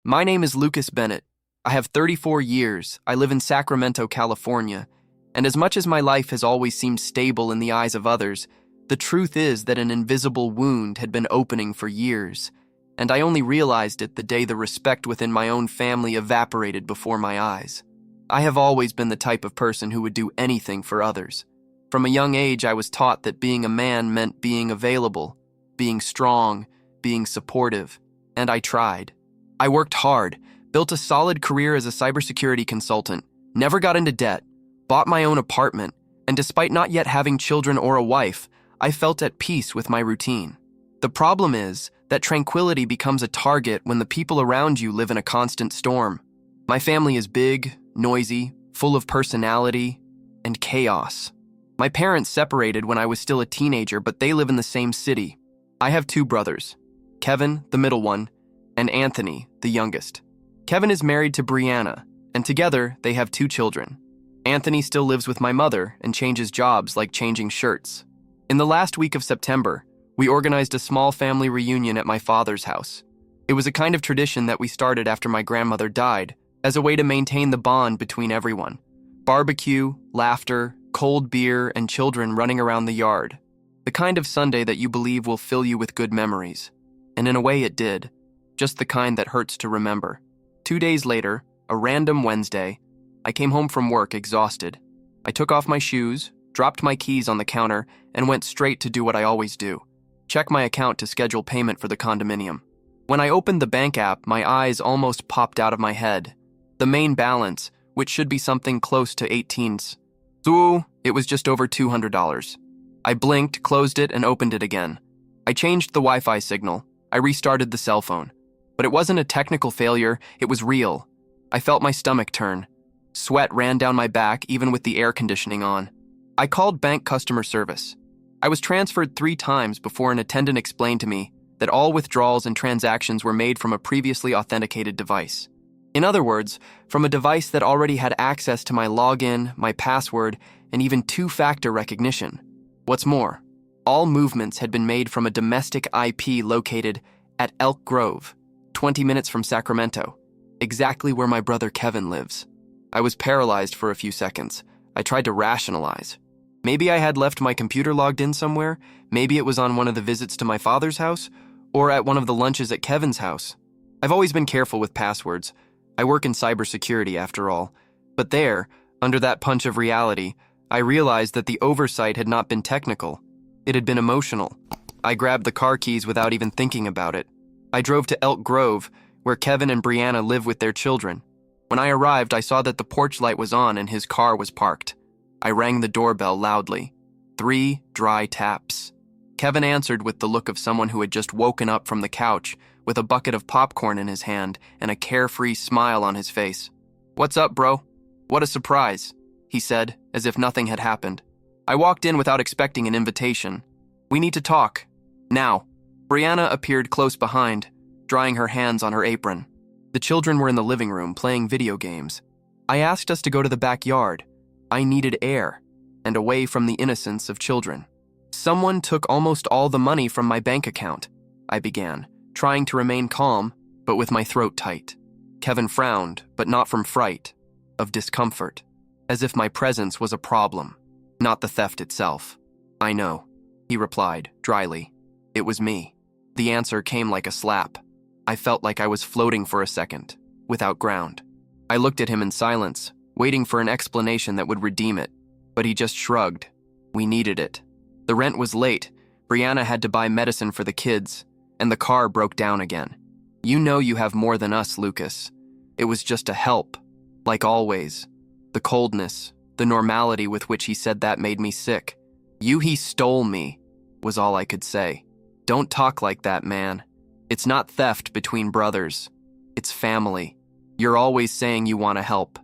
My name is Lucas Bennett. I have 34 years. I live in Sacramento, California. And as much as my life has always seemed stable in the eyes of others, the truth is that an invisible wound had been opening for years, and I only realized it the day the respect within my own family evaporated before my eyes. I have always been the type of person who would do anything for others. From a young age, I was taught that being a man meant being available, being strong, being supportive, and I tried. I worked hard, built a solid career as a cybersecurity consultant, never got into debt, bought my own apartment, and despite not yet having children or a wife, I felt at peace with my routine. The problem is that tranquility becomes a target when the people around you live in a constant storm. My family is big, noisy, full of personality, and chaos. My parents separated when I was still a teenager, but they live in the same city. I have two brothers, Kevin, the middle one, and Anthony, the youngest. Kevin is married to Brianna, and together they have two children. Anthony still lives with my mother and changes jobs like changing shirts. In the last week of September, we organized a small family reunion at my father's house. It was a kind of tradition that we started after my grandmother died, as a way to maintain the bond between everyone. Barbecue, laughter, cold beer, and children running around the yard. The kind of Sunday that you believe will fill you with good memories. And in a way it did. Just the kind that hurts to remember. 2 days later, a random Wednesday, I came home from work exhausted. I took off my shoes, dropped my keys on the counter, and went straight to do what I always do. Check my account to schedule payment for the condominium. When I opened the bank app, my eyes almost popped out of my head. The main balance, which should be something close to 18s. So, it was just over $200. I blinked, closed it, and opened it again. I changed the Wi-Fi signal. I restarted the cell phone. But it wasn't a technical failure, it was real. I felt my stomach turn. Sweat ran down my back even with the air conditioning on. I called bank customer service. I was transferred 3 times before an attendant explained to me that all withdrawals and transactions were made from a previously authenticated device. In other words, from a device that already had access to my login, my password, and even 2-factor recognition. What's more, all movements had been made from a domestic IP located at Elk Grove, 20 minutes from Sacramento, exactly where my brother Kevin lives. I was paralyzed for a few seconds. I tried to rationalize. Maybe I had left my computer logged in somewhere, maybe it was on one of the visits to my father's house, or at one of the lunches at Kevin's house. I've always been careful with passwords. I work in cybersecurity after all. But there, under that punch of reality, I realized that the oversight had not been technical. It had been emotional. I grabbed the car keys without even thinking about it. I drove to Elk Grove, where Kevin and Brianna live with their children. When I arrived, I saw that the porch light was on and his car was parked. I rang the doorbell loudly. 3 dry taps. Kevin answered with the look of someone who had just woken up from the couch, with a bucket of popcorn in his hand and a carefree smile on his face. "What's up, bro?" "What a surprise," he said, as if nothing had happened. I walked in without expecting an invitation. "We need to talk. Now." Brianna appeared close behind, drying her hands on her apron. The children were in the living room playing video games. I asked us to go to the backyard. I needed air, and away from the innocence of children. "Someone took almost all the money from my bank account," I began, trying to remain calm, but with my throat tight. Kevin frowned, but not from fright, of discomfort, as if my presence was a problem, not the theft itself. "I know," he replied, dryly. "It was me." The answer came like a slap. I felt like I was floating for a second, without ground. I looked at him in silence, waiting for an explanation that would redeem it, but he just shrugged. We needed it. The rent was late, Brianna had to buy medicine for the kids, and the car broke down again. "You know you have more than us, Lucas. It was just a help, like always." The coldness, the normality with which he said that made me sick. He stole me," was all I could say. "Don't talk like that, man. It's not theft between brothers. It's family. You're always saying you want to help.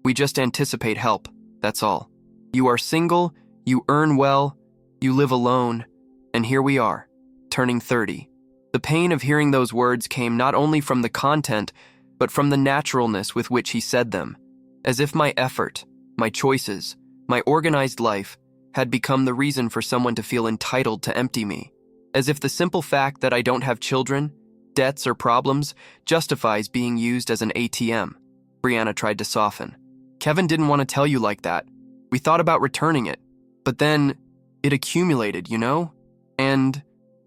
We just anticipate help, that's all. You are single, you earn well, you live alone, and here we are, turning 30. The pain of hearing those words came not only from the content, but from the naturalness with which he said them, as if my effort, my choices, my organized life had become the reason for someone to feel entitled to empty me. As if the simple fact that I don't have children debts, or problems justifies being used as an ATM. Brianna tried to soften. Kevin didn't want to tell you like that. We thought about returning it, but then it accumulated, you know? And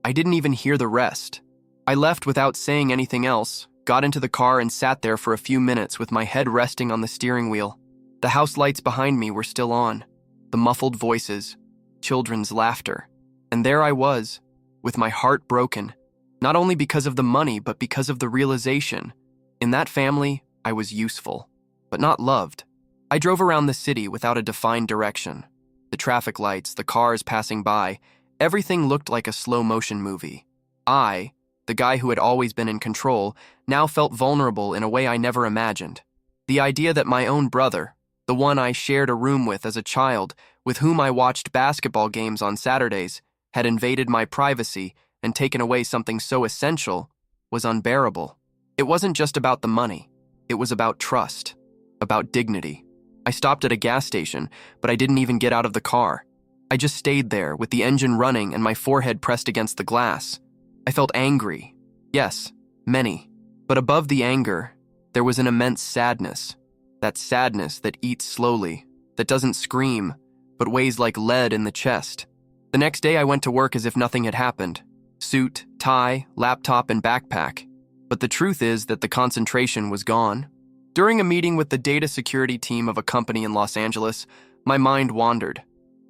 I didn't even hear the rest. I left without saying anything else, got into the car and sat there for a few minutes with my head resting on the steering wheel. The house lights behind me were still on, the muffled voices, children's laughter. And there I was, with my heart broken, not only because of the money, but because of the realization. In that family, I was useful, but not loved. I drove around the city without a defined direction. The traffic lights, the cars passing by, everything looked like a slow-motion movie. I, the guy who had always been in control, now felt vulnerable in a way I never imagined. The idea that my own brother, the one I shared a room with as a child, with whom I watched basketball games on Saturdays, had invaded my privacy and taken away something so essential, was unbearable. It wasn't just about the money. It was about trust, about dignity. I stopped at a gas station, but I didn't even get out of the car. I just stayed there with the engine running and my forehead pressed against the glass. I felt angry. Yes, many. But above the anger, there was an immense sadness. That sadness that eats slowly, that doesn't scream, but weighs like lead in the chest. The next day I went to work as if nothing had happened. Suit, tie, laptop, and backpack. But the truth is that the concentration was gone. During a meeting with the data security team of a company in Los Angeles, my mind wandered.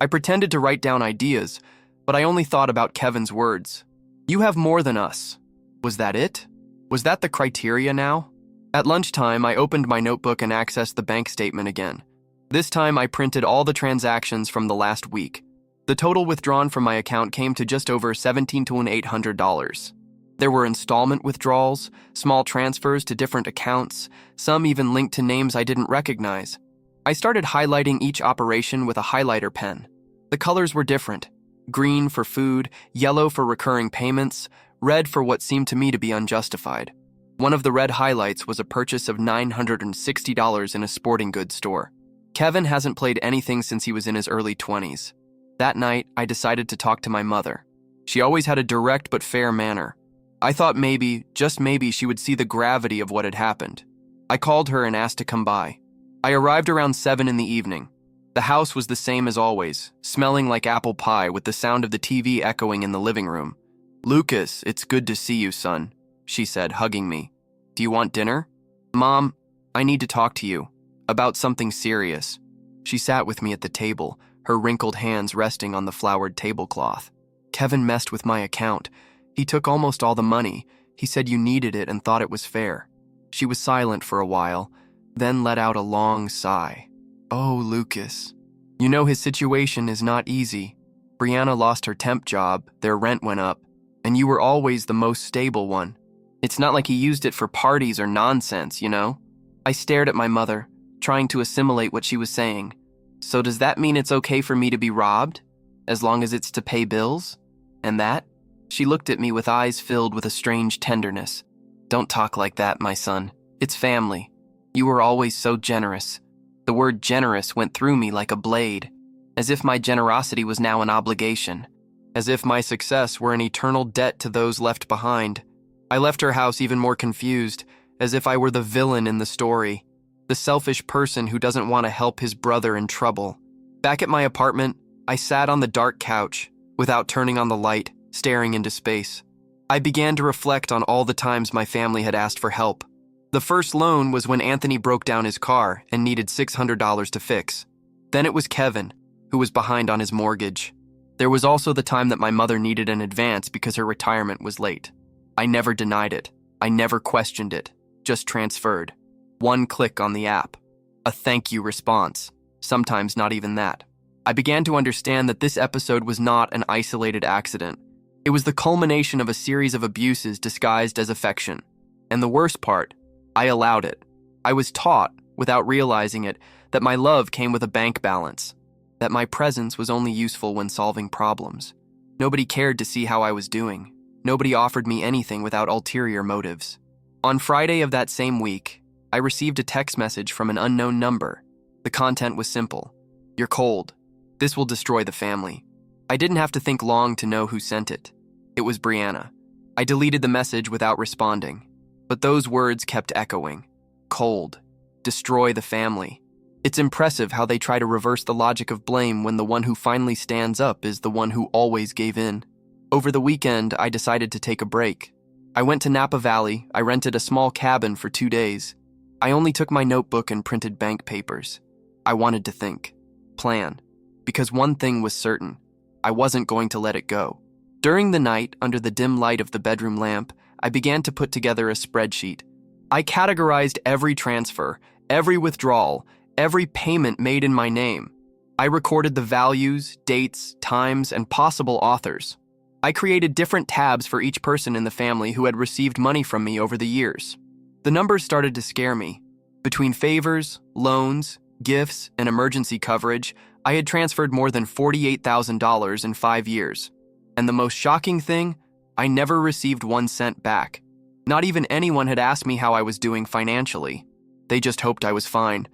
I pretended to write down ideas, but I only thought about Kevin's words. You have more than us. Was that it? Was that the criteria now? At lunchtime, I opened my notebook and accessed the bank statement again. This time, I printed all the transactions from the last week. The total withdrawn from my account came to just over $1,700. There were installment withdrawals, small transfers to different accounts, some even linked to names I didn't recognize. I started highlighting each operation with a highlighter pen. The colors were different: green for food, yellow for recurring payments, red for what seemed to me to be unjustified. One of the red highlights was a purchase of $960 in a sporting goods store. Kevin hasn't played anything since he was in his early 20s. That night, I decided to talk to my mother. She always had a direct but fair manner. I thought maybe, just maybe, she would see the gravity of what had happened. I called her and asked to come by. I arrived around 7 in the evening. The house was the same as always, smelling like apple pie with the sound of the TV echoing in the living room. "Lucas, it's good to see you, son," she said, hugging me. "Do you want dinner?" "Mom, I need to talk to you about something serious." She sat with me at the table, her wrinkled hands resting on the flowered tablecloth. "Kevin messed with my account. He took almost all the money. He said you needed it and thought it was fair." She was silent for a while, then let out a long sigh. "Oh, Lucas. You know his situation is not easy. Brianna lost her temp job, their rent went up, and you were always the most stable one. It's not like he used it for parties or nonsense, you know?" I stared at my mother, trying to assimilate what she was saying. "So does that mean it's okay for me to be robbed? As long as it's to pay bills? And that?" She looked at me with eyes filled with a strange tenderness. "Don't talk like that, my son. It's family. You were always so generous." The word generous went through me like a blade, as if my generosity was now an obligation, as if my success were an eternal debt to those left behind. I left her house even more confused, as if I were the villain in the story, the selfish person who doesn't want to help his brother in trouble. Back at my apartment, I sat on the dark couch, without turning on the light, staring into space. I began to reflect on all the times my family had asked for help. The first loan was when Anthony broke down his car and needed $600 to fix. Then it was Kevin, who was behind on his mortgage. There was also the time that my mother needed an advance because her retirement was late. I never denied it. I never questioned it. Just transferred. One click on the app. A thank you response. Sometimes not even that. I began to understand that this episode was not an isolated accident. It was the culmination of a series of abuses disguised as affection. And the worst part, I allowed it. I was taught, without realizing it, that my love came with a bank balance, that my presence was only useful when solving problems. Nobody cared to see how I was doing. Nobody offered me anything without ulterior motives. On Friday of that same week, I received a text message from an unknown number. The content was simple. "You're cold. This will destroy the family." I didn't have to think long to know who sent it. It was Brianna. I deleted the message without responding, but those words kept echoing. Cold. Destroy the family. It's impressive how they try to reverse the logic of blame when the one who finally stands up is the one who always gave in. Over the weekend, I decided to take a break. I went to Napa Valley. I rented a small cabin for 2 days. I only took my notebook and printed bank papers. I wanted to think, plan, because one thing was certain. I wasn't going to let it go. During the night, under the dim light of the bedroom lamp, I began to put together a spreadsheet. I categorized every transfer, every withdrawal, every payment made in my name. I recorded the values, dates, times, and possible authors. I created different tabs for each person in the family who had received money from me over the years. The numbers started to scare me. Between favors, loans, gifts, and emergency coverage, I had transferred more than $48,000 in 5 years. And the most shocking thing, I never received 1 cent back. Not even anyone had asked me how I was doing financially. They just hoped I was fine,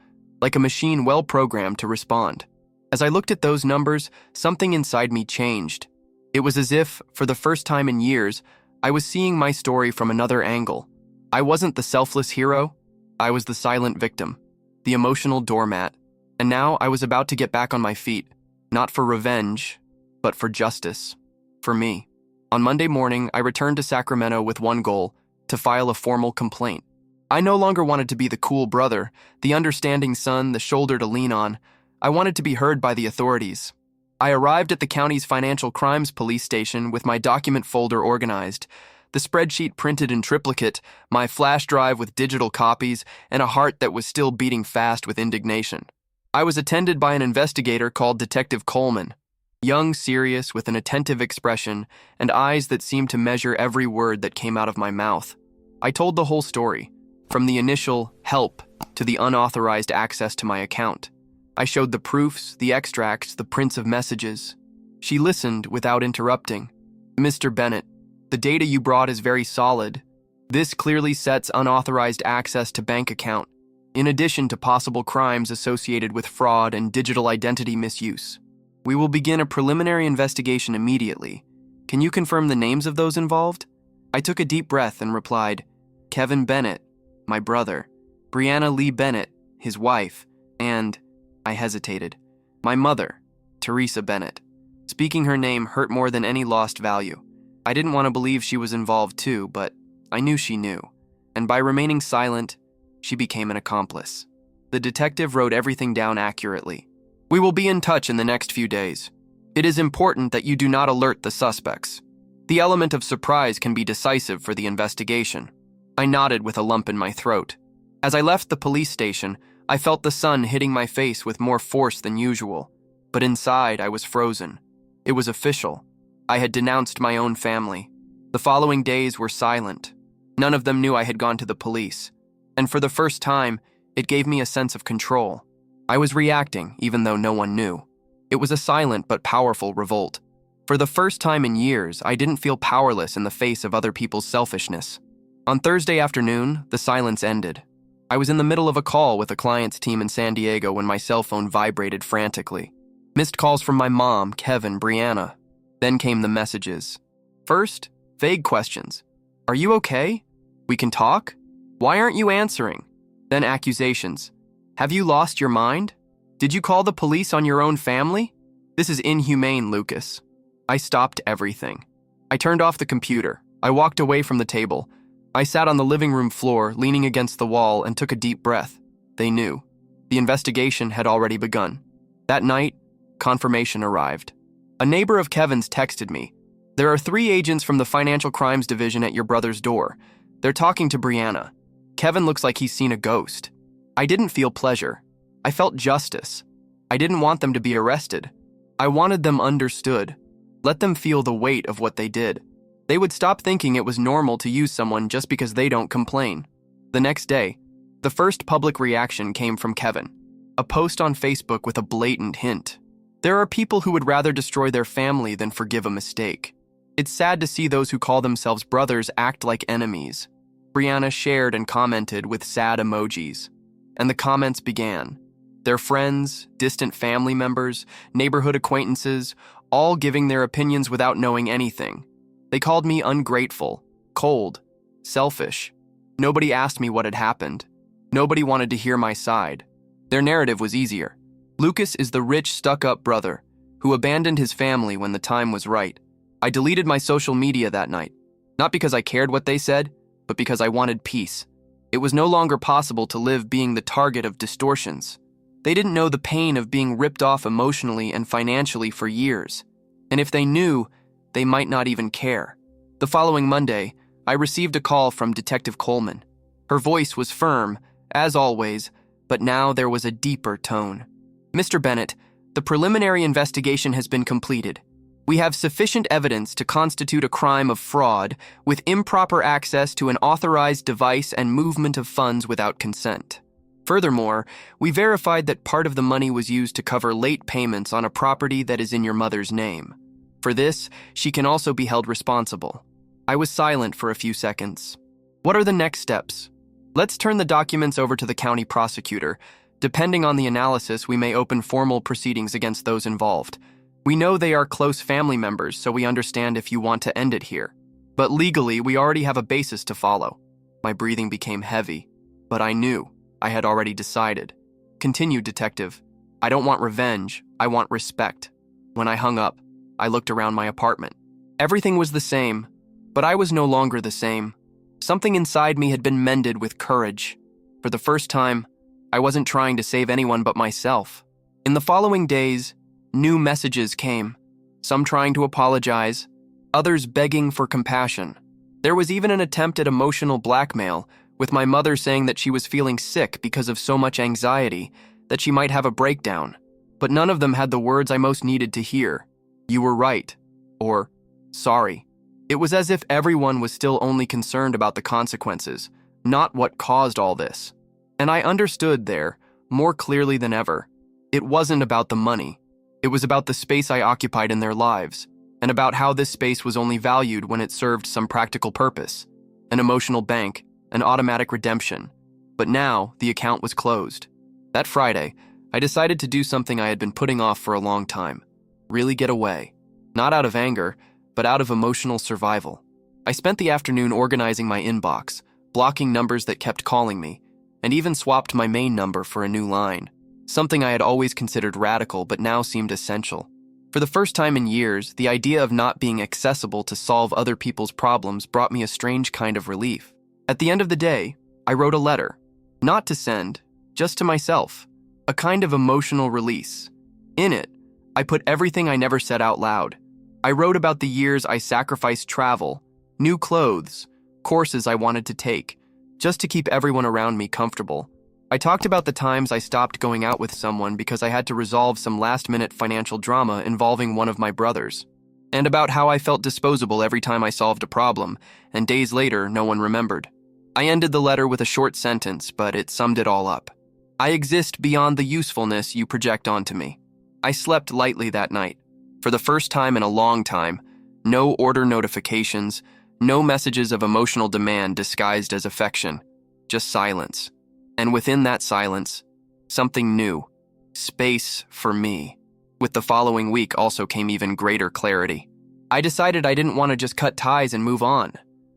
like a machine well programmed to respond. As I looked at those numbers, something inside me changed. It was as if, for the first time in years, I was seeing my story from another angle. I wasn't the selfless hero. I was the silent victim, the emotional doormat. And now I was about to get back on my feet, not for revenge, but for justice. For me. On Monday morning, I returned to Sacramento with one goal: to file a formal complaint. I no longer wanted to be the cool brother, the understanding son, the shoulder to lean on. I wanted to be heard by the authorities. I arrived at the county's financial crimes police station with my document folder organized, the spreadsheet printed in triplicate, my flash drive with digital copies, and a heart that was still beating fast with indignation. I was attended by an investigator called Detective Coleman, young, serious, with an attentive expression and eyes that seemed to measure every word that came out of my mouth. I told the whole story, from the initial help to the unauthorized access to my account. I showed the proofs, the extracts, the prints of messages. She listened without interrupting. "Mr. Bennett, the data you brought is very solid. This clearly sets unauthorized access to bank account, in addition to possible crimes associated with fraud and digital identity misuse. We will begin a preliminary investigation immediately. Can you confirm the names of those involved?" I took a deep breath and replied, "Kevin Bennett, my brother, Brianna Lee Bennett, his wife, and," I hesitated, "my mother, Teresa Bennett." Speaking her name hurt more than any lost value. I didn't want to believe she was involved too, but I knew she knew. And by remaining silent, she became an accomplice. The detective wrote everything down accurately. "We will be in touch in the next few days. It is important that you do not alert the suspects. The element of surprise can be decisive for the investigation." I nodded with a lump in my throat. As I left the police station, I felt the sun hitting my face with more force than usual. But inside, I was frozen. It was official. I had denounced my own family. The following days were silent. None of them knew I had gone to the police. And for the first time, it gave me a sense of control. I was reacting, even though no one knew. It was a silent but powerful revolt. For the first time in years, I didn't feel powerless in the face of other people's selfishness. On Thursday afternoon, the silence ended. I was in the middle of a call with a client's team in San Diego when my cell phone vibrated frantically. Missed calls from my mom, Kevin, Brianna. Then came the messages. First, vague questions. "Are you okay? We can talk? Why aren't you answering?" Then accusations. "Have you lost your mind? Did you call the police on your own family? This is inhumane, Lucas." I stopped everything. I turned off the computer. I walked away from the table. I sat on the living room floor, leaning against the wall, and took a deep breath. They knew. The investigation had already begun. That night, confirmation arrived. A neighbor of Kevin's texted me. "There are 3 agents from the Financial Crimes Division at your brother's door. They're talking to Brianna. Kevin looks like he's seen a ghost." I didn't feel pleasure. I felt justice. I didn't want them to be arrested. I wanted them understood. Let them feel the weight of what they did. They would stop thinking it was normal to use someone just because they don't complain. The next day, the first public reaction came from Kevin. A post on Facebook with a blatant hint. There are people who would rather destroy their family than forgive a mistake. It's sad to see those who call themselves brothers act like enemies. Brianna shared and commented with sad emojis. And the comments began. Their friends, distant family members, neighborhood acquaintances, all giving their opinions without knowing anything. They called me ungrateful, Cold. Selfish. Nobody asked me what had happened. Nobody wanted to hear my side. Their narrative was easier. Lucas is the rich, stuck-up brother who abandoned his family when the time was right. I deleted my social media that night, not because I cared what they said, but because I wanted peace. It was no longer possible to live being the target of distortions. They didn't know the pain of being ripped off emotionally and financially for years. And if they knew, they might not even care. The following Monday, I received a call from Detective Coleman. Her voice was firm, as always, but now there was a deeper tone. Mr. Bennett, the preliminary investigation has been completed. We have sufficient evidence to constitute a crime of fraud with improper access to an authorized device and movement of funds without consent. Furthermore, we verified that part of the money was used to cover late payments on a property that is in your mother's name. For this, she can also be held responsible. I was silent for a few seconds. What are the next steps? Let's turn the documents over to the county prosecutor. Depending on the analysis, we may open formal proceedings against those involved. We know they are close family members, so we understand if you want to end it here. But legally, we already have a basis to follow. My breathing became heavy, but I knew. I had already decided. Continued, Detective. I don't want revenge. I want respect. When I hung up, I looked around my apartment. Everything was the same, but I was no longer the same. Something inside me had been mended with courage. For the first time, I wasn't trying to save anyone but myself. In the following days, new messages came, some trying to apologize, others begging for compassion. There was even an attempt at emotional blackmail, with my mother saying that she was feeling sick because of so much anxiety, that she might have a breakdown. But none of them had the words I most needed to hear. You were right, or sorry. It was as if everyone was still only concerned about the consequences, not what caused all this. And I understood there, more clearly than ever. It wasn't about the money. It was about the space I occupied in their lives, and about how this space was only valued when it served some practical purpose, an emotional bank, an automatic redemption. But now, the account was closed. That Friday, I decided to do something I had been putting off for a long time. Really get away. Not out of anger, but out of emotional survival. I spent the afternoon organizing my inbox, blocking numbers that kept calling me, and even swapped my main number for a new line. Something I had always considered radical but now seemed essential. For the first time in years, the idea of not being accessible to solve other people's problems brought me a strange kind of relief. At the end of the day, I wrote a letter. Not to send, just to myself. A kind of emotional release. In it, I put everything I never said out loud. I wrote about the years I sacrificed travel, new clothes, courses I wanted to take, just to keep everyone around me comfortable. I talked about the times I stopped going out with someone because I had to resolve some last-minute financial drama involving one of my brothers, and about how I felt disposable every time I solved a problem, and days later, no one remembered. I ended the letter with a short sentence, but it summed it all up. I exist beyond the usefulness you project onto me. I slept lightly that night. For the first time in a long time, no order notifications, no messages of emotional demand disguised as affection, just silence. And within that silence, something new. Space for me. With the following week also came even greater clarity. I decided I didn't want to just cut ties and move on.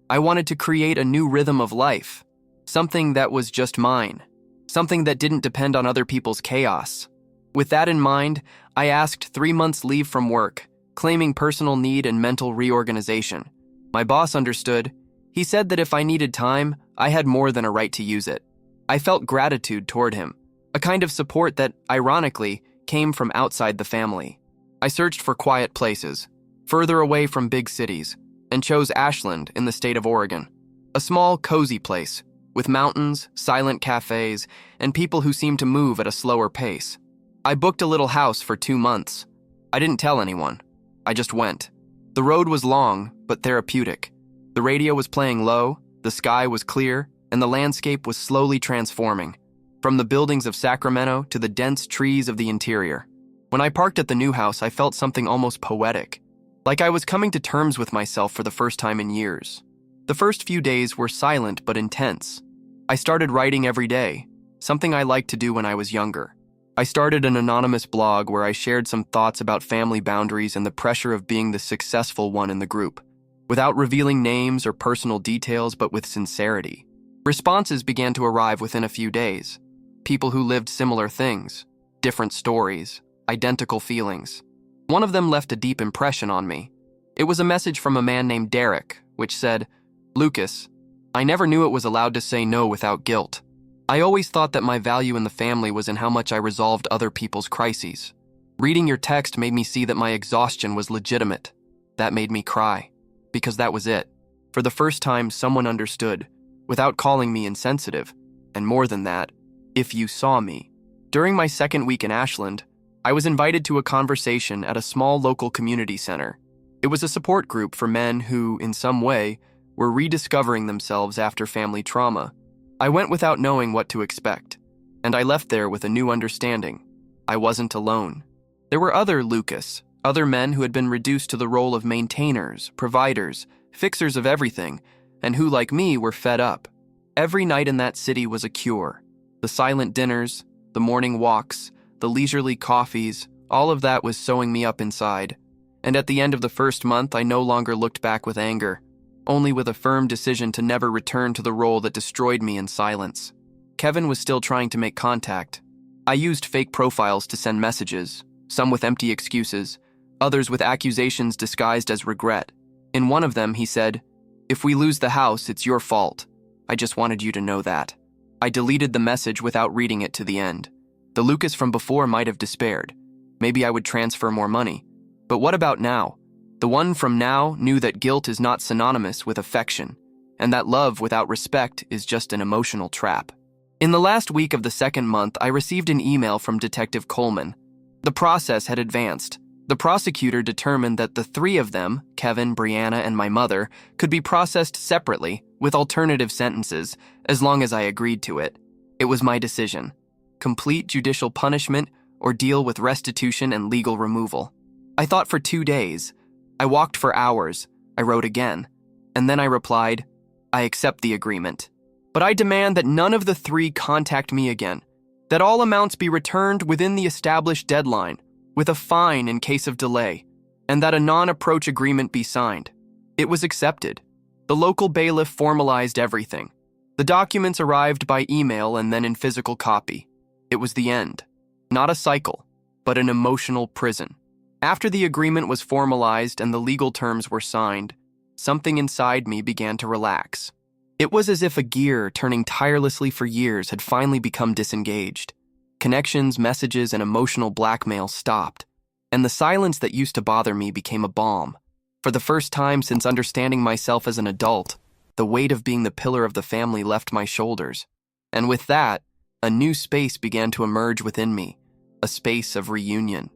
I wanted to create a new rhythm of life. Something that was just mine. Something that didn't depend on other people's chaos. With that in mind, I asked 3 months leave from work, claiming personal need and mental reorganization. My boss understood. He said that if I needed time, I had more than a right to use it. I felt gratitude toward him, a kind of support that, ironically, came from outside the family. I searched for quiet places, further away from big cities, and chose Ashland in the state of Oregon. A small, cozy place, with mountains, silent cafes, and people who seemed to move at a slower pace. I booked a little house for 2 months. I didn't tell anyone. I just went. The road was long, but therapeutic. The radio was playing low, the sky was clear, and the landscape was slowly transforming, from the buildings of Sacramento to the dense trees of the interior. When I parked at the new house, I felt something almost poetic, like I was coming to terms with myself for the first time in years. The first few days were silent but intense. I started writing every day, something I liked to do when I was younger. I started an anonymous blog where I shared some thoughts about family boundaries and the pressure of being the successful one in the group. without revealing names or personal details, but with sincerity. Responses began to arrive within a few days. People who lived similar things, different stories, identical feelings. One of them left a deep impression on me. It was a message from a man named Derek, which said, "Lucas, I never knew it was allowed to say no without guilt. I always thought that my value in the family was in how much I resolved other people's crises. Reading your text made me see that my exhaustion was legitimate. That made me cry, because that was it. For the first time, someone understood, without calling me insensitive, and more than that, if you saw me." During my second week in Ashland, I was invited to a conversation at a small local community center. It was a support group for men who, in some way, were rediscovering themselves after family trauma. I went without knowing what to expect, and I left there with a new understanding. I wasn't alone. There were other Lucas, other men who had been reduced to the role of maintainers, providers, fixers of everything, and who, like me, were fed up. Every night in that city was a cure. The silent dinners, the morning walks, the leisurely coffees, all of that was sewing me up inside. And at the end of the first month, I no longer looked back with anger, only with a firm decision to never return to the role that destroyed me in silence. Kevin was still trying to make contact. I used fake profiles to send messages, some with empty excuses, others with accusations disguised as regret. In one of them, he said, "If we lose the house, it's your fault. I just wanted you to know that." I deleted the message without reading it to the end. The Lucas from before might have despaired. Maybe I would transfer more money. But what about now? The one from now knew that guilt is not synonymous with affection, and that love without respect is just an emotional trap. In the last week of the second month, I received an email from Detective Coleman. The process had advanced. The prosecutor determined that the three of them, Kevin, Brianna, and my mother, could be processed separately with alternative sentences as long as I agreed to it. It was my decision. Complete judicial punishment or deal with restitution and legal removal. I thought for 2 days. I walked for hours. I wrote again. And then I replied, "I accept the agreement. But I demand that none of the three contact me again. That all amounts be returned within the established deadline, with a fine in case of delay, and that a non-approach agreement be signed." It was accepted. The local bailiff formalized everything. The documents arrived by email and then in physical copy. It was the end. Not a cycle, but an emotional prison. After the agreement was formalized and the legal terms were signed, something inside me began to relax. It was as if a gear turning tirelessly for years had finally become disengaged. Connections, messages, and emotional blackmail stopped, and the silence that used to bother me became a balm. For the first time since understanding myself as an adult, the weight of being the pillar of the family left my shoulders. And with that, a new space began to emerge within me, a space of reunion.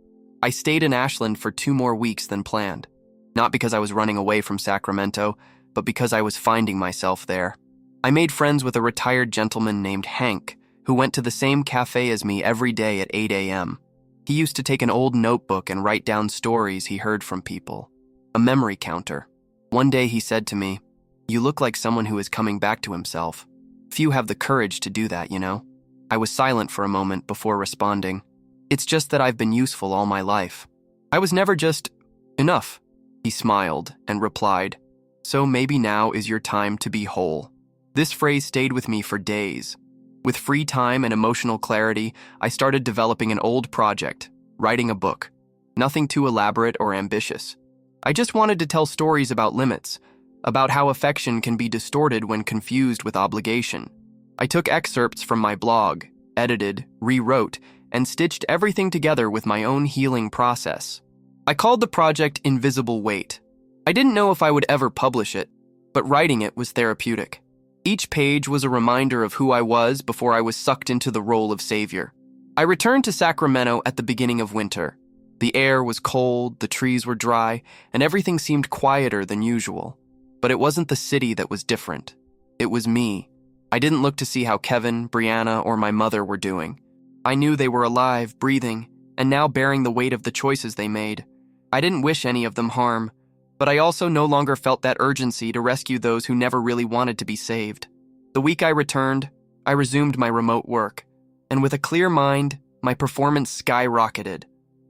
I stayed in Ashland for 2 more weeks than planned, not because I was running away from Sacramento, but because I was finding myself there. I made friends with a retired gentleman named Hank, who went to the same cafe as me every day at 8 a.m. He used to take an old notebook and write down stories he heard from people, a memory counter. One day he said to me, "You look like someone who is coming back to himself. Few have the courage to do that, you know." I was silent for a moment before responding, "It's just that I've been useful all my life. I was never just enough." He smiled and replied, "So maybe now is your time to be whole." This phrase stayed with me for days. With free time and emotional clarity, I started developing an old project, writing a book. Nothing too elaborate or ambitious. I just wanted to tell stories about limits, about how affection can be distorted when confused with obligation. I took excerpts from my blog, edited, rewrote, and stitched everything together with my own healing process. I called the project Invisible Weight. I didn't know if I would ever publish it, but writing it was therapeutic. Each page was a reminder of who I was before I was sucked into the role of savior. I returned to Sacramento at the beginning of winter. The air was cold, the trees were dry, and everything seemed quieter than usual. But it wasn't the city that was different. It was me. I didn't look to see how Kevin, Brianna, or my mother were doing. I knew they were alive, breathing, and now bearing the weight of the choices they made. I didn't wish any of them harm, but I also no longer felt that urgency to rescue those who never really wanted to be saved. The week I returned, I resumed my remote work, and with a clear mind, my performance skyrocketed.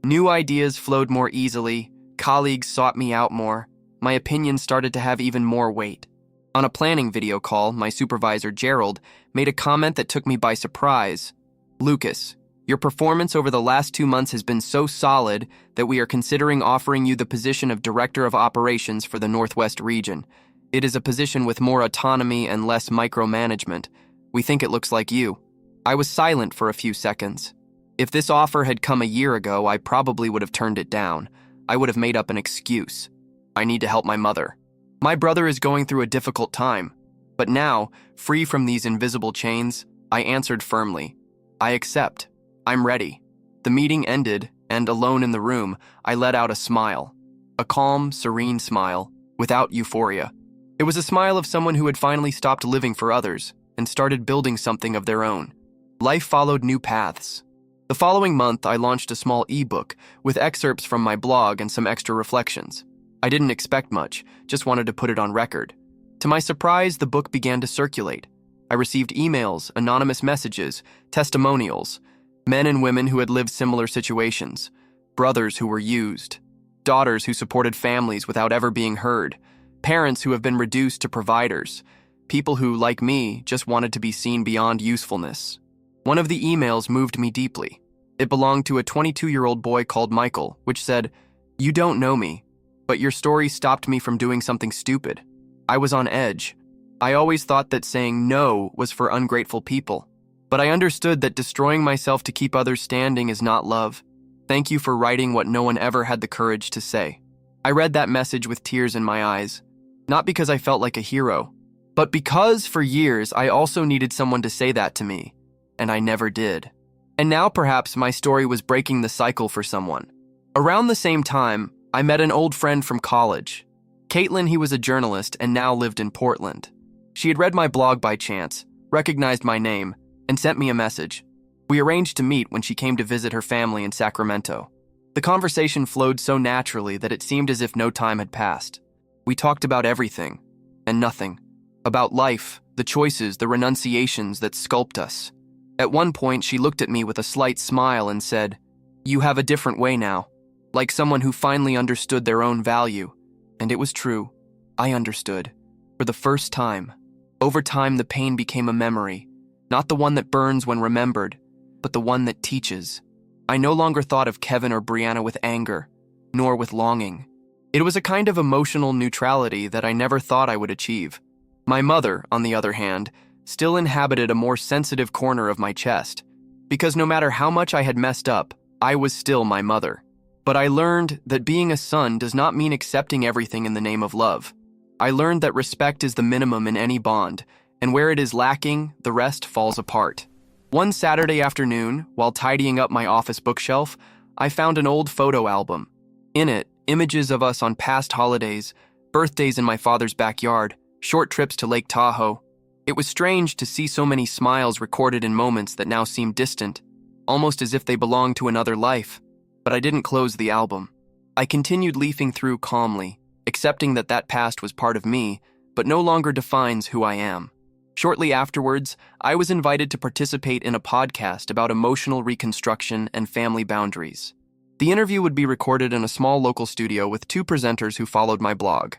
New ideas flowed more easily, colleagues sought me out more, my opinion started to have even more weight. On a planning video call, my supervisor, Gerald, made a comment that took me by surprise. "Lucas, your performance over the last 2 months has been so solid that we are considering offering you the position of Director of Operations for the Northwest region. It is a position with more autonomy and less micromanagement. We think it looks like you." I was silent for a few seconds. If this offer had come a year ago, I probably would have turned it down. I would have made up an excuse. I need to help my mother. My brother is going through a difficult time. But now, free from these invisible chains, I answered firmly. I accept. I'm ready. The meeting ended, and alone in the room, I let out a smile. A calm, serene smile, without euphoria. It was a smile of someone who had finally stopped living for others and started building something of their own. Life followed new paths. The following month, I launched a small ebook with excerpts from my blog and some extra reflections. I didn't expect much, just wanted to put it on record. To my surprise, the book began to circulate. I received emails, anonymous messages, testimonials, men and women who had lived similar situations, brothers who were used, daughters who supported families without ever being heard, parents who have been reduced to providers, people who, like me, just wanted to be seen beyond usefulness. One of the emails moved me deeply. It belonged to a 22-year-old boy called Michael, which said, "You don't know me, but your story stopped me from doing something stupid. I was on edge. I always thought that saying no was for ungrateful people, but I understood that destroying myself to keep others standing is not love. Thank you for writing what no one ever had the courage to say." I read that message with tears in my eyes, not because I felt like a hero, but because for years I also needed someone to say that to me, and I never did. And now perhaps my story was breaking the cycle for someone. Around the same time, I met an old friend from college. Caitlin, he was a journalist and now lived in Portland. She had read my blog by chance, recognized my name, and sent me a message. We arranged to meet when she came to visit her family in Sacramento. The conversation flowed so naturally that it seemed as if no time had passed. We talked about everything and nothing, about life, the choices, the renunciations that sculpt us. At one point, she looked at me with a slight smile and said, "You have a different way now," like someone who finally understood their own value. And it was true. I understood. For the first time. Over time, the pain became a memory, not the one that burns when remembered, but the one that teaches. I no longer thought of Kevin or Brianna with anger, nor with longing. It was a kind of emotional neutrality that I never thought I would achieve. My mother, on the other hand, still inhabited a more sensitive corner of my chest, because no matter how much I had messed up, I was still my mother. But I learned that being a son does not mean accepting everything in the name of love. I learned that respect is the minimum in any bond, and where it is lacking, the rest falls apart. One Saturday afternoon, while tidying up my office bookshelf, I found an old photo album. In it, images of us on past holidays, birthdays in my father's backyard, short trips to Lake Tahoe. It was strange to see so many smiles recorded in moments that now seemed distant, almost as if they belonged to another life. But I didn't close the album. I continued leafing through calmly, accepting that that past was part of me, but no longer defines who I am. Shortly afterwards, I was invited to participate in a podcast about emotional reconstruction and family boundaries. The interview would be recorded in a small local studio with 2 presenters who followed my blog.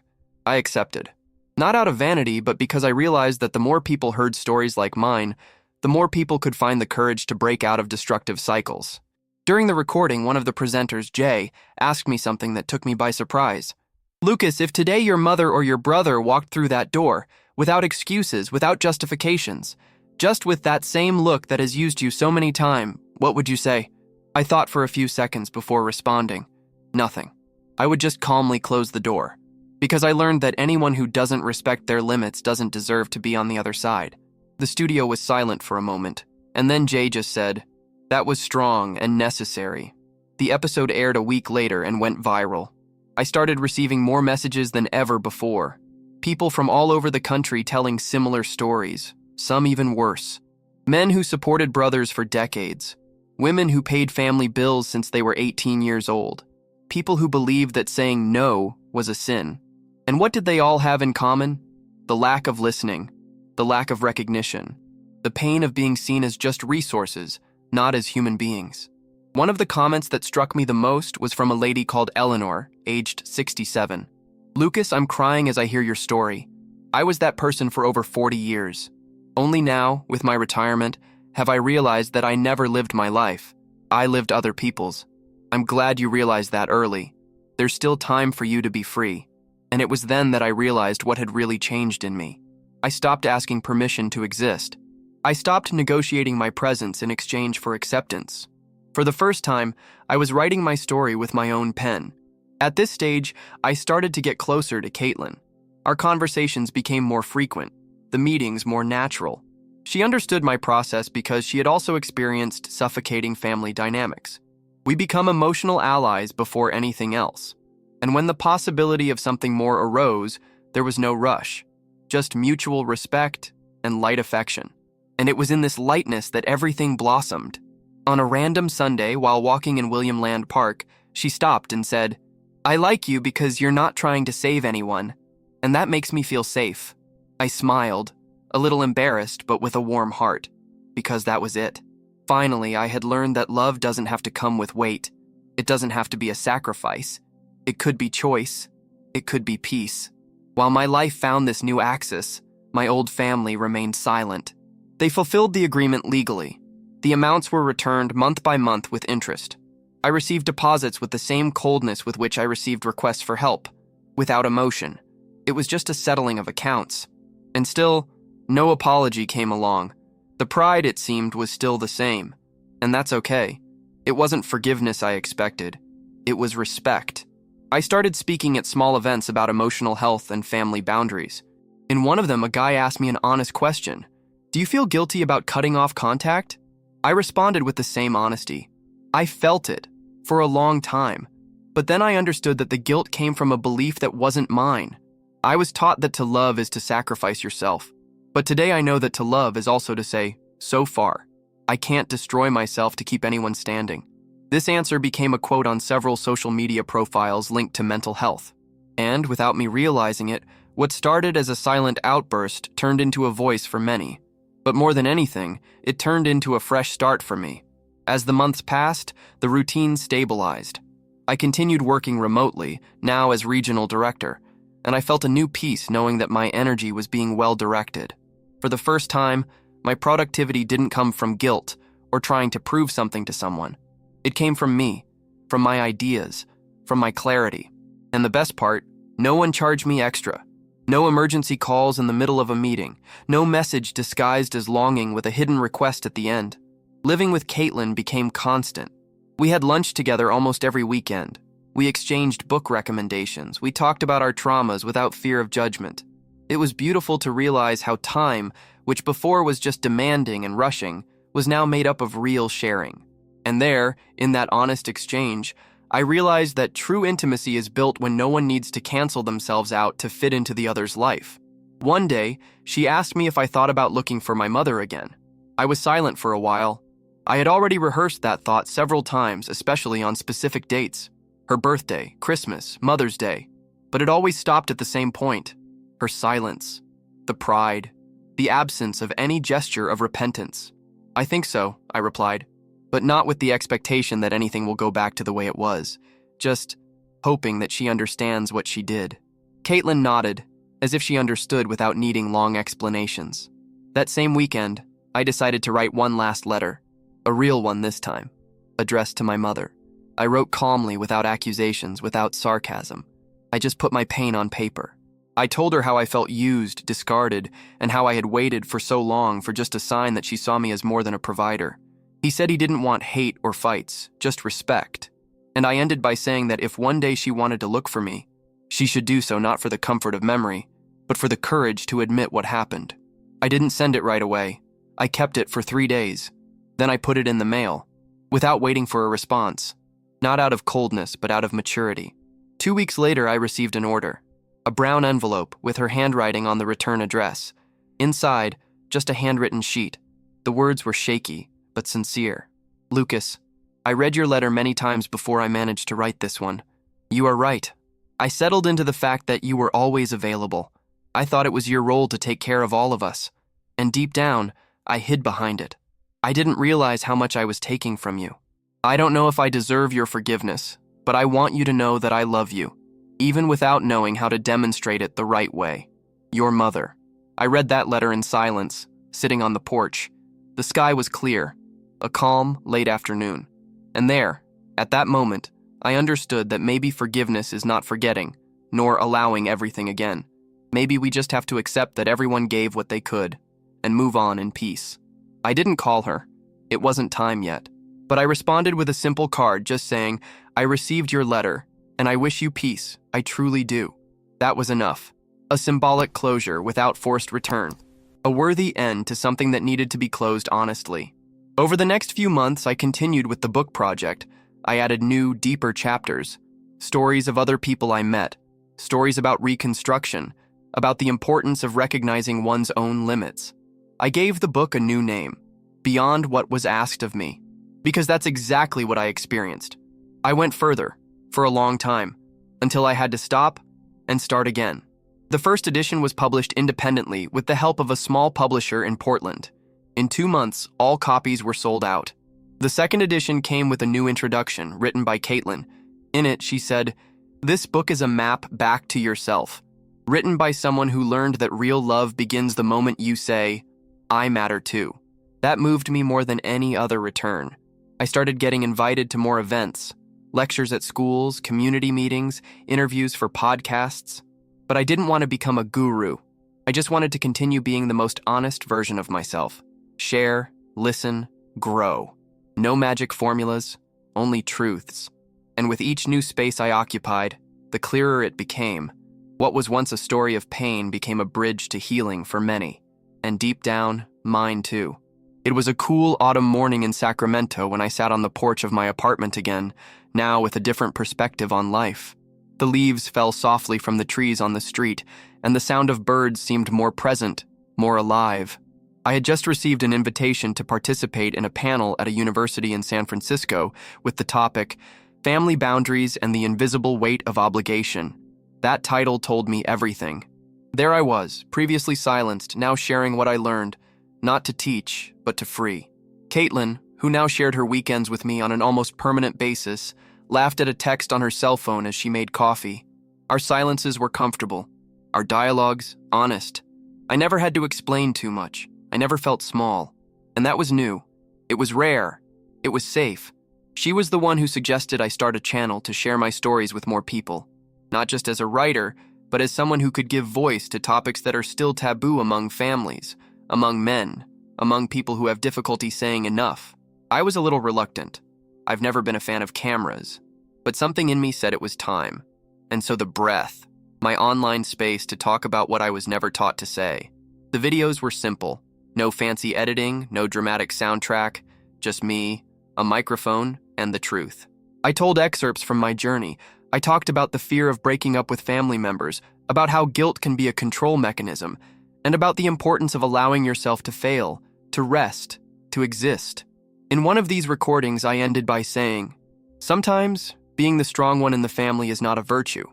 I accepted. Not out of vanity, but because I realized that the more people heard stories like mine, the more people could find the courage to break out of destructive cycles. During the recording, one of the presenters, Jay, asked me something that took me by surprise. "Lucas, if today your mother or your brother walked through that door, without excuses, without justifications, just with that same look that has used you so many times, what would you say?" I thought for a few seconds before responding. Nothing. I would just calmly close the door. Because I learned that anyone who doesn't respect their limits doesn't deserve to be on the other side. The studio was silent for a moment, and then Jay just said, "That was strong and necessary." The episode aired a week later and went viral. I started receiving more messages than ever before. People from all over the country telling similar stories, some even worse. Men who supported brothers for decades. Women who paid family bills since they were 18 years old. People who believed that saying no was a sin. And what did they all have in common? The lack of listening, the lack of recognition, the pain of being seen as just resources, not as human beings. One of the comments that struck me the most was from a lady called Eleanor, aged 67. Lucas, I'm crying as I hear your story. I was that person for over 40 years. Only now, with my retirement, have I realized that I never lived my life. I lived other people's. I'm glad you realized that early. There's still time for you to be free. And it was then that I realized what had really changed in me. I stopped asking permission to exist. I stopped negotiating my presence in exchange for acceptance. For the first time, I was writing my story with my own pen. At this stage, I started to get closer to Caitlin. Our conversations became more frequent, the meetings more natural. She understood my process because she had also experienced suffocating family dynamics. We become emotional allies before anything else. And when the possibility of something more arose, there was no rush, just mutual respect and light affection. And it was in this lightness that everything blossomed. On a random Sunday, while walking in William Land Park, she stopped and said, "I like you because you're not trying to save anyone, and that makes me feel safe." I smiled, a little embarrassed but with a warm heart, because that was it. Finally, I had learned that love doesn't have to come with weight. It doesn't have to be a sacrifice. It could be choice. It could be peace. While my life found this new axis, my old family remained silent. They fulfilled the agreement legally. The amounts were returned month by month with interest. I received deposits with the same coldness with which I received requests for help, without emotion. It was just a settling of accounts. And still, no apology came along. The pride, it seemed, was still the same. And that's okay. It wasn't forgiveness I expected. It was respect. I started speaking at small events about emotional health and family boundaries. In one of them, a guy asked me an honest question. "Do you feel guilty about cutting off contact?" I responded with the same honesty. I felt it, for a long time. But then I understood that the guilt came from a belief that wasn't mine. I was taught that to love is to sacrifice yourself. But today I know that to love is also to say, so far. I can't destroy myself to keep anyone standing. This answer became a quote on several social media profiles linked to mental health. And, without me realizing it, what started as a silent outburst turned into a voice for many. But more than anything, it turned into a fresh start for me. As the months passed, the routine stabilized. I continued working remotely, now as regional director, and I felt a new peace knowing that my energy was being well directed. For the first time, my productivity didn't come from guilt or trying to prove something to someone. It came from me, from my ideas, from my clarity. And the best part, no one charged me extra. No emergency calls in the middle of a meeting, no message disguised as longing with a hidden request at the end. Living with Caitlin became constant. We had lunch together almost every weekend. We exchanged book recommendations. We talked about our traumas without fear of judgment. It was beautiful to realize how time, which before was just demanding and rushing, was now made up of real sharing. And there, in that honest exchange, I realized that true intimacy is built when no one needs to cancel themselves out to fit into the other's life. One day, she asked me if I thought about looking for my mother again. I was silent for a while. I had already rehearsed that thought several times, especially on specific dates. Her birthday, Christmas, Mother's Day. But it always stopped at the same point. Her silence. The pride. The absence of any gesture of repentance. "I think so," I replied. But not with the expectation that anything will go back to the way it was, just hoping that she understands what she did. Caitlin nodded, as if she understood without needing long explanations. That same weekend, I decided to write one last letter, a real one this time, addressed to my mother. I wrote calmly, without accusations, without sarcasm. I just put my pain on paper. I told her how I felt used, discarded, and how I had waited for so long for just a sign that she saw me as more than a provider. He said he didn't want hate or fights, just respect. And I ended by saying that if one day she wanted to look for me, she should do so not for the comfort of memory, but for the courage to admit what happened. I didn't send it right away. I kept it for 3 days. Then I put it in the mail, without waiting for a response. Not out of coldness, but out of maturity. 2 weeks later, I received an order. A brown envelope with her handwriting on the return address. Inside, just a handwritten sheet. The words were shaky, but sincere. "Lucas, I read your letter many times before I managed to write this one. You are right. I settled into the fact that you were always available. I thought it was your role to take care of all of us. And deep down, I hid behind it. I didn't realize how much I was taking from you. I don't know if I deserve your forgiveness, but I want you to know that I love you. even without knowing how to demonstrate it the right way. Your mother. I read that letter in silence, sitting on the porch. The sky was clear, a calm, late afternoon. And there, at that moment, I understood that maybe forgiveness is not forgetting, nor allowing everything again. Maybe we just have to accept that everyone gave what they could, and move on in peace. I didn't call her. It wasn't time yet. But I responded with a simple card just saying, I received your letter, and I wish you peace. I truly do. That was enough. A symbolic closure without forced return. A worthy end to something that needed to be closed honestly. Over the next few months, I continued with the book project. I added new, deeper chapters. Stories of other people I met. Stories about reconstruction. About the importance of recognizing one's own limits. I gave the book a new name. Beyond What Was Asked of Me. Because that's exactly what I experienced. I went further, for a long time, until I had to stop and start again. The first edition was published independently with the help of a small publisher in Portland. In 2 months, all copies were sold out. The second edition came with a new introduction written by Caitlin. In it, she said, "This book is a map back to yourself, written by someone who learned that real love begins the moment you say, 'I matter too.'" That moved me more than any other return. I started getting invited to more events, lectures at schools, community meetings, interviews for podcasts. But I didn't want to become a guru. I just wanted to continue being the most honest version of myself. Share, listen, grow. No magic formulas, only truths. And with each new space I occupied, the clearer it became. What was once a story of pain became a bridge to healing for many. And deep down, mine too. It was a cool autumn morning in Sacramento when I sat on the porch of my apartment again, now with a different perspective on life. The leaves fell softly from the trees on the street, and the sound of birds seemed more present, more alive. I had just received an invitation to participate in a panel at a university in San Francisco with the topic, Family Boundaries and the Invisible Weight of Obligation. That title told me everything. There I was, previously silenced, now sharing what I learned, not to teach, but to free. Caitlin, who now shared her weekends with me on an almost permanent basis, laughed at a text on her cell phone as she made coffee. Our silences were comfortable. Our dialogues, honest. I never had to explain too much. I never felt small. And that was new. It was rare. It was safe. She was the one who suggested I start a channel to share my stories with more people. Not just as a writer, but as someone who could give voice to topics that are still taboo among families, among men, among people who have difficulty saying enough. I was a little reluctant. I've never been a fan of cameras, but something in me said it was time. And so the breath, my online space to talk about what I was never taught to say. The videos were simple. No fancy editing, no dramatic soundtrack, just me, a microphone, and the truth. I told excerpts from my journey. I talked about the fear of breaking up with family members, about how guilt can be a control mechanism, and about the importance of allowing yourself to fail, to rest, to exist. In one of these recordings, I ended by saying, sometimes being the strong one in the family is not a virtue.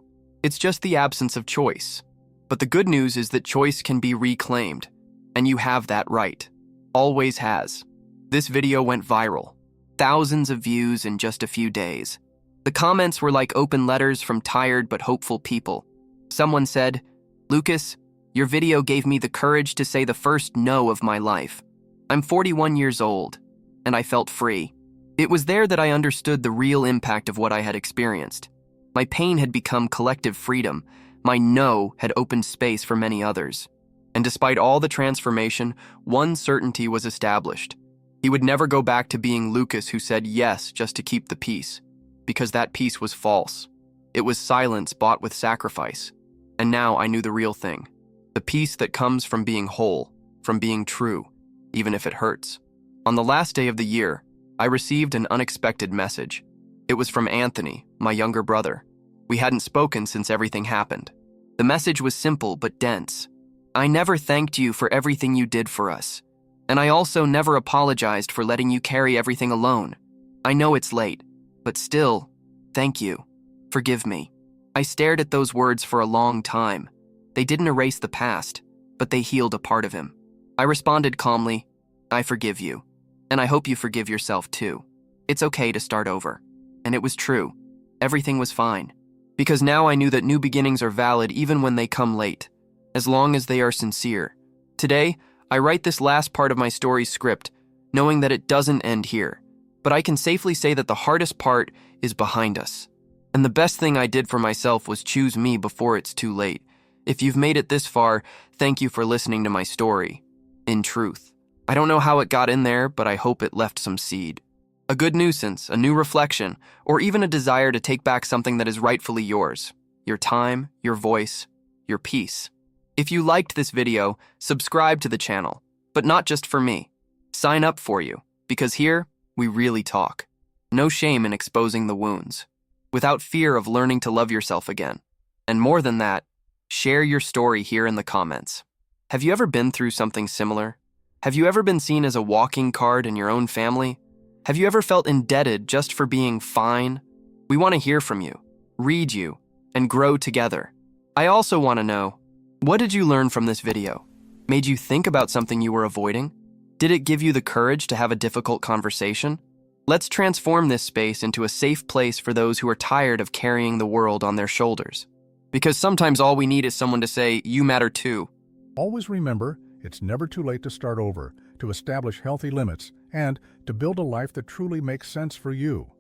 It's just the absence of choice. But the good news is that choice can be reclaimed, and you have that right. Always has. This video went viral. Thousands of views in just a few days. The comments were like open letters from tired but hopeful people. Someone said, "Lucas, your video gave me the courage to say the first no of my life. I'm 41 years old, and I felt free." It was there that I understood the real impact of what I had experienced. My pain had become collective freedom. My no had opened space for many others. And despite all the transformation, one certainty was established. He would never go back to being Lucas who said yes just to keep the peace, because that peace was false. It was silence bought with sacrifice. And now I knew the real thing. The peace that comes from being whole, from being true, even if it hurts. On the last day of the year, I received an unexpected message. It was from Anthony, my younger brother. We hadn't spoken since everything happened. The message was simple but dense. "I never thanked you for everything you did for us. And I also never apologized for letting you carry everything alone. I know it's late, but still, thank you. Forgive me." I stared at those words for a long time. They didn't erase the past, but they healed a part of him. I responded calmly, "I forgive you. And I hope you forgive yourself too. It's okay to start over." And it was true. Everything was fine. because now I knew that new beginnings are valid even when they come late, as long as they are sincere. Today, I write this last part of my story's script, knowing that it doesn't end here, but I can safely say that the hardest part is behind us. And the best thing I did for myself was choose me before it's too late. If you've made it this far, thank you for listening to my story. In truth, I don't know how it got in there, but I hope it left some seed. A good nuisance, a new reflection, or even a desire to take back something that is rightfully yours. Your time, your voice, your peace. If you liked this video, subscribe to the channel, but not just for me. Sign up for you, because here, we really talk. No shame in exposing the wounds, without fear of learning to love yourself again. And more than that, share your story here in the comments. Have you ever been through something similar? Have you ever been seen as a walking card in your own family? Have you ever felt indebted just for being fine? We want to hear from you, read you, and grow together. I also want to know, what did you learn from this video? Made you think about something you were avoiding? Did it give you the courage to have a difficult conversation? Let's transform this space into a safe place for those who are tired of carrying the world on their shoulders. Because sometimes all we need is someone to say, "You matter too." Always remember, it's never too late to start over, to establish healthy limits, and to build a life that truly makes sense for you.